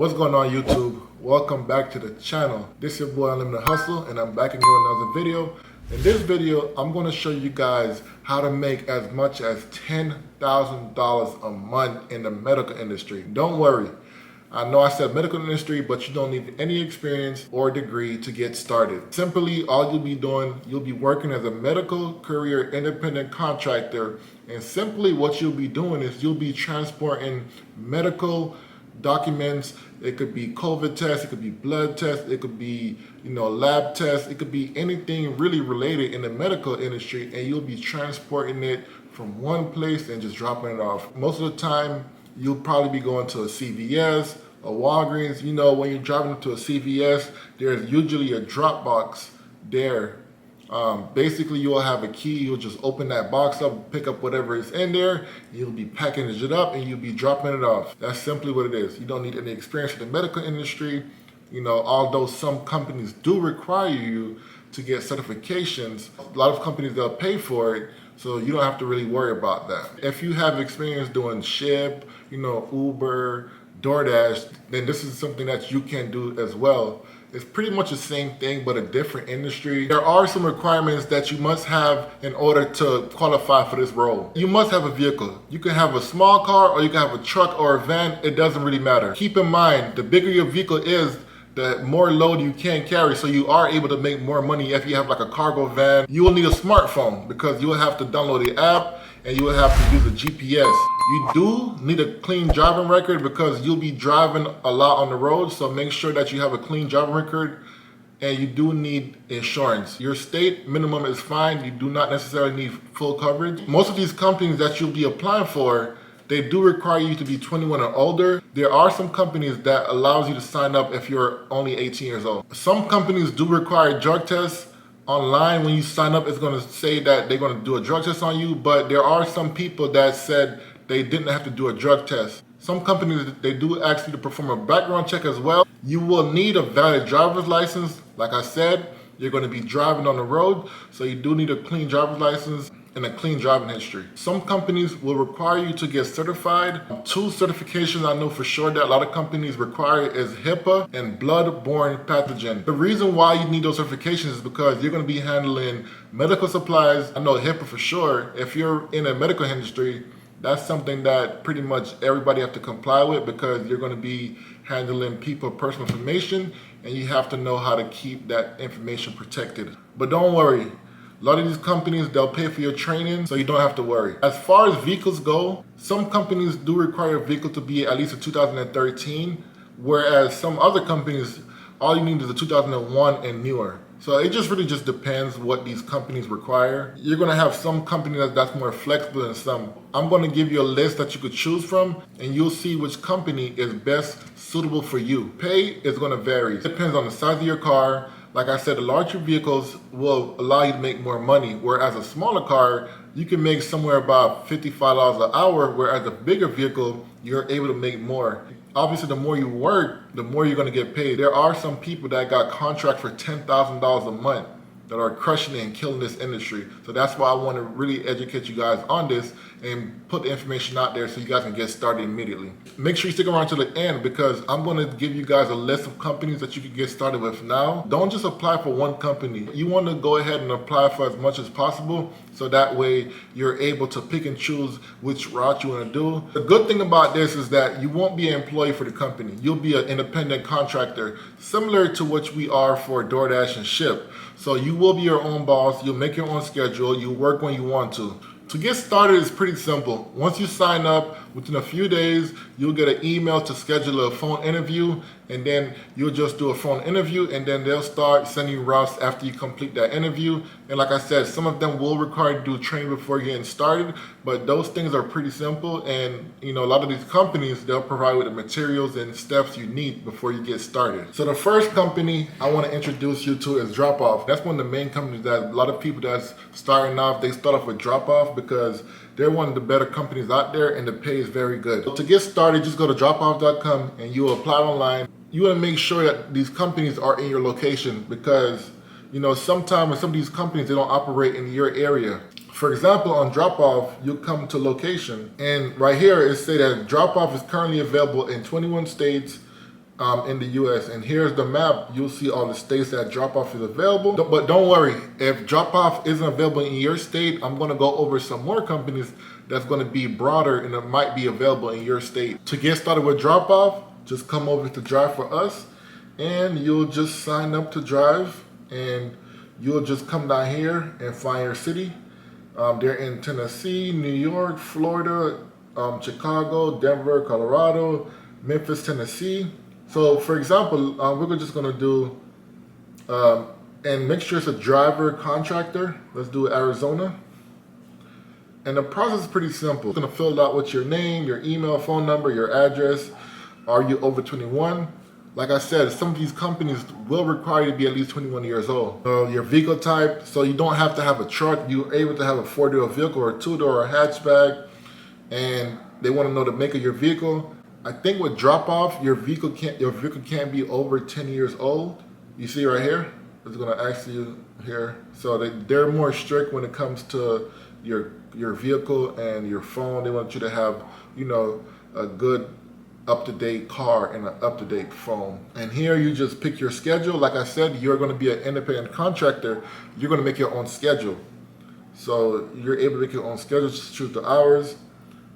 What's going on YouTube? Welcome back to the channel. This is your boy Unlimited Hustle and I'm back again with another video. In this video, I'm going to show you guys how to make as much as $10,000 a month in the medical industry. Don't worry. I know I said medical industry, but you don't need any experience or degree to get started. Simply, all you'll be doing, you'll be working as a medical career independent contractor. And simply what you'll be doing is you'll be transporting medical documents. It could be COVID tests, it could be blood tests, it could be lab tests, it could be anything really related in the medical industry, and you'll be transporting it from one place and just dropping it off. Most of the time you'll probably be going to a CVS, a Walgreens. When you're driving to a CVS, there's usually a drop box there. Basically, you'll have a key. You'll just open that box up, pick up whatever is in there. You'll be packaging it up and you'll be dropping it off. That's simply what it is. You don't need any experience in the medical industry. Although some companies do require you to get certifications, a lot of companies, they'll pay for it. So you don't have to really worry about that. If you have experience doing Shipt, Uber, Doordash, then this is something that you can do as well. It's pretty much the same thing, but a different industry. There are some requirements that you must have in order to qualify for this role. You must have a vehicle. You can have a small car or you can have a truck or a van. It doesn't really matter. Keep in mind, the bigger your vehicle is, the more load you can carry, so you are able to make more money. If you have like a cargo van, you will need a smartphone because you will have to download the app and you will have to use a GPS. You do need a clean driving record because you'll be driving a lot on the road, so make sure that you have a clean driving record, and you do need insurance. Your state minimum is fine. You do not necessarily need full coverage. Most of these companies that you'll be applying for, they do require you to be 21 or older. There are some companies that allows you to sign up if you're only 18 years old. Some companies do require drug tests. Online, when you sign up, it's going to say that they're going to do a drug test on you, but there are some people that said they didn't have to do a drug test. Some companies, they do ask you to perform a background check as well. You will need a valid driver's license. Like I said, you're going to be driving on the road, so you do need a clean driver's license and a clean driving history. Some companies will require you to get certified. Two certifications I know for sure that a lot of companies require is HIPAA and blood-borne pathogen. The reason why you need those certifications is because you're going to be handling medical supplies. I know HIPAA for sure. If you're in a medical industry, that's something that pretty much everybody have to comply with because you're going to be handling people's personal information and you have to know how to keep that information protected. But don't worry. A lot of these companies, they'll pay for your training, so you don't have to worry. As far as vehicles go, some companies do require a vehicle to be at least a 2013, whereas some other companies, all you need is a 2001 and newer. So it just really just depends what these companies require. You're gonna have some companies that's more flexible than some. I'm gonna give you a list that you could choose from, and you'll see which company is best suitable for you. Pay is gonna vary. It depends on the size of your car. Like I said, the larger vehicles will allow you to make more money, whereas a smaller car, you can make somewhere about $55 an hour, whereas a bigger vehicle, you're able to make more. Obviously, the more you work, the more you're going to get paid. There are some people that got contracts for $10,000 a month that are crushing it and killing this industry. So that's why I want to really educate you guys on this and put the information out there so you guys can get started immediately. Make sure you stick around to the end because I'm going to give you guys a list of companies that you can get started with now. Don't just apply for one company. You want to go ahead and apply for as much as possible so that way you're able to pick and choose which route you want to do. The good thing about this is that you won't be an employee for the company. You'll be an independent contractor, similar to what we are for Doordash and Shipt. So you will be your own boss, you'll make your own schedule, you work when you want to. To get started is pretty simple. Once you sign up, within a few days, you'll get an email to schedule a phone interview, and then you'll just do a phone interview, and then they'll start sending you routes after you complete that interview. And like I said, some of them will require you to do training before getting started, but those things are pretty simple, and a lot of these companies, they'll provide with the materials and steps you need before you get started. So the first company I want to introduce you to is Drop Off. That's one of the main companies that a lot of people that's starting off, they start off with Drop Off because they're one of the better companies out there and the pay is very good. So to get started, just go to dropoff.com and you will apply online. You want to make sure that these companies are in your location because sometimes some of these companies, they don't operate in your area. For example, on drop-off, you come to location, and right here it says that drop-off is currently available in 21 states, in the US. And here's the map. You'll see all the states that drop-off is available. But don't worry, if drop-off isn't available in your state, I'm gonna go over some more companies that's gonna be broader and it might be available in your state. To get started with drop-off, just come over to Drive for Us and you'll just sign up to drive and you'll just come down here and find your city. They're in Tennessee, New York, Florida, Chicago, Denver, Colorado, Memphis, Tennessee. So for example, we're just gonna do, and make sure it's a driver contractor. Let's do Arizona. And the process is pretty simple. You're gonna fill it out with your name, your email, phone number, your address. Are you over 21? Like I said, some of these companies will require you to be at least 21 years old. Your vehicle type, so you don't have to have a truck. You're able to have a 4-door vehicle or a 2-door or a hatchback. And they want to know the make of your vehicle. I think with drop-off, your vehicle can't be over 10 years old. You see right here? It's going to ask you here. So they're more strict when it comes to your vehicle and your phone. They want you to have, you know, a good up-to-date car and an up-to-date phone. And here you just pick your schedule. Like I said, you're going to be an independent contractor. You're going to make your own schedule. So you're able to make your own schedule, just choose the hours.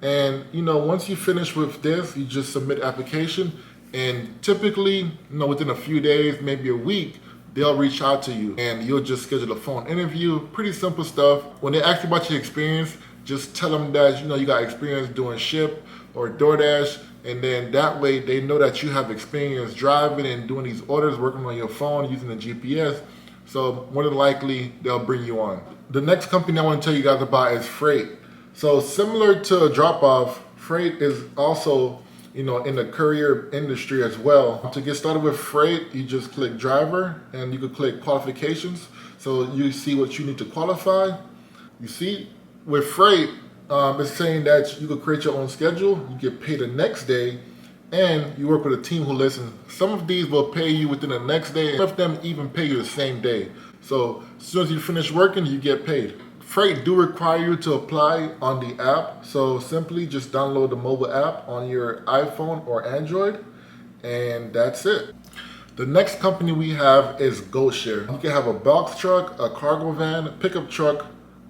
And you know, once you finish with this, you just submit application, and typically, you know, within a few days, maybe a week, they'll reach out to you and you'll just schedule a phone interview. Pretty simple stuff. When they ask you about your experience, just tell them that, you know, you got experience doing Shipt or Doordash, and then that way they know that you have experience driving and doing these orders, working on your phone, using the GPS. So more than likely, they'll bring you on. The next company I want to tell you guys about is Freight. So similar to drop-off, Freight is also, you know, in the courier industry as well. To get started with Freight, you just click driver and you can click qualifications. So you see what you need to qualify. You see, with Freight, it's saying that you could create your own schedule, you get paid the next day, and you work with a team who listens. Some of these will pay you within the next day, and some of them even pay you the same day. So as soon as you finish working, you get paid. Freight do require you to apply on the app, so simply just download the mobile app on your iPhone or Android, and that's it. The next company we have is GoShare. You can have a box truck, a cargo van, a pickup truck,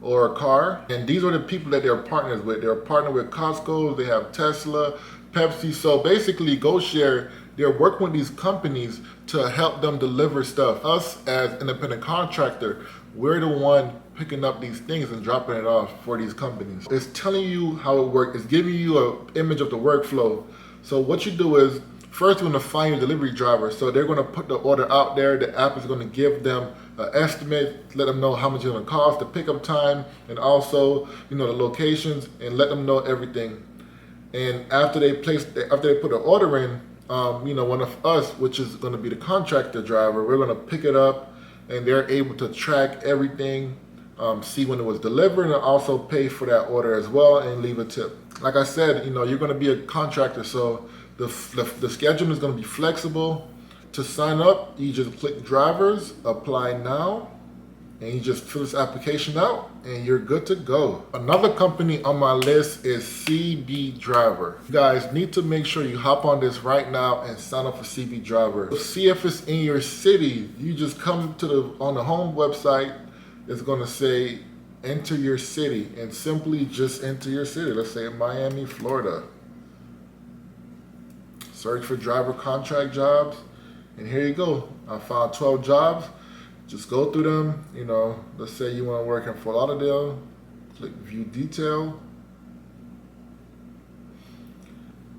or a car, and these are the people that they're partners with. They're partnered with Costco, they have Tesla, Pepsi. So basically GoShare, they're working with these companies to help them deliver stuff. Us as independent contractor, we're the one picking up these things and dropping it off for these companies. It's telling you how it works. It's giving you an image of the workflow. So what you do is, first you're gonna find your delivery driver. So they're gonna put the order out there. The app is gonna give them an estimate, let them know how much it's gonna cost, the pickup time, and also, you know, the locations, and let them know everything. And after they put the order in, you know, one of us, which is gonna be the contractor driver, we're gonna pick it up, and they're able to track everything, see when it was delivered, and also pay for that order as well and leave a tip. Like I said, you know, you're gonna be a contractor, so the schedule is gonna be flexible. To sign up, you just click drivers, apply now, and you just fill this application out and you're good to go. Another company on my list is CB Driver. You guys need to make sure you hop on this right now and sign up for CB Driver. See if it's in your city. You just come to on the home website, it's gonna say enter your city, and simply just enter your city. Let's say Miami, Florida. Search for driver contract jobs, and here you go. I found 12 jobs. Just go through them. You know, let's say you want to work in Fort Lauderdale. Click view detail.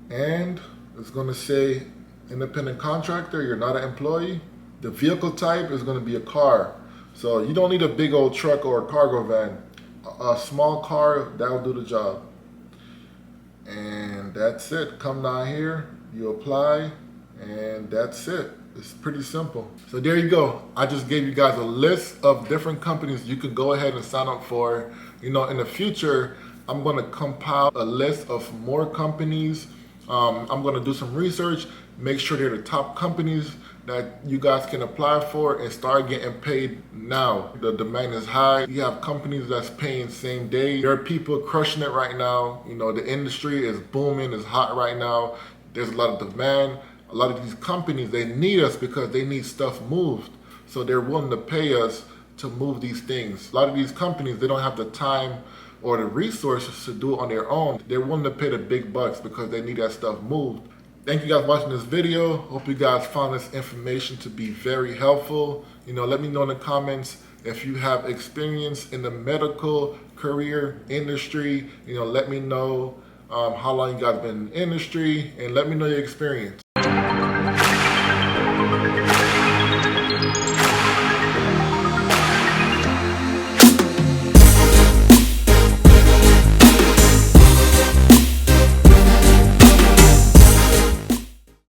And it's going to say independent contractor. You're not an employee. The vehicle type is going to be a car. So you don't need a big old truck or a cargo van. A small car, that'll do the job. And that's it. Come down here, you apply, and that's it. It's pretty simple. So there you go. I just gave you guys a list of different companies you can go ahead and sign up for. You know, in the future, I'm gonna compile a list of more companies. I'm gonna do some research, make sure they're the top companies that you guys can apply for and start getting paid now. The demand is high. You have companies that's paying same day. There are people crushing it right now. You know, the industry is booming, it's hot right now. There's a lot of demand. a lot of these companies, they need us because they need stuff moved. So they're willing to pay us to move these things. A lot of these companies, they don't have the time or the resources to do it on their own. They're willing to pay the big bucks because they need that stuff moved. Thank you guys for watching this video. Hope you guys found this information to be very helpful. Let me know in the comments if you have experience in the medical career industry. Let me know how long you guys been in the industry, and let me know your experience.